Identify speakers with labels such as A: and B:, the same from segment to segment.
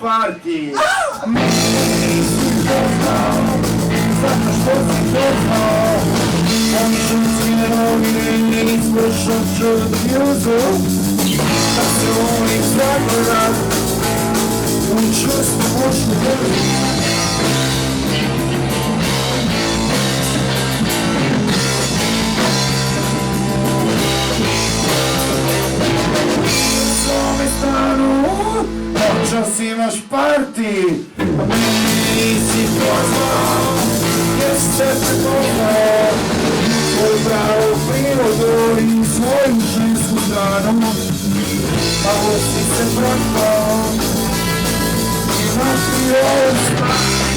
A: parti. Nisi poznao, zato što si poznao. Oni ženski nerovine izvršat će dvjuzu. Da se oni zagledat, oni često počnu vrti. Noćas imaš parti, a mene nisi pozvao, jer se prepoznao svoju pravu prirodu i svoju žensku stranu. Malo si se propao i napio stranu.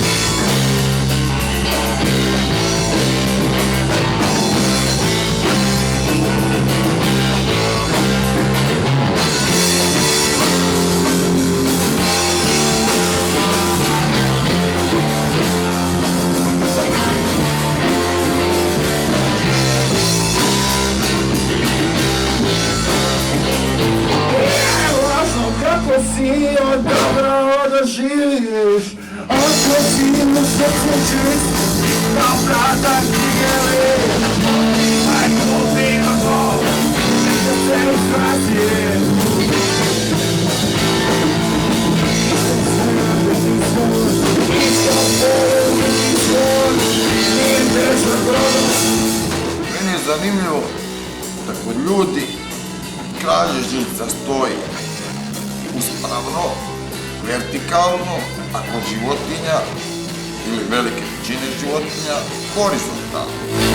A: Ako si od dobra da živiš, ako si mu srce čist, kao brata dijeliš. Ajmo bilo to, neka se uskratim.
B: Meni je zanimljivo da kod ljudi kralježnica stoji uspravno, vertikalno, a kod životinja ili velike većine životinja horizontalno.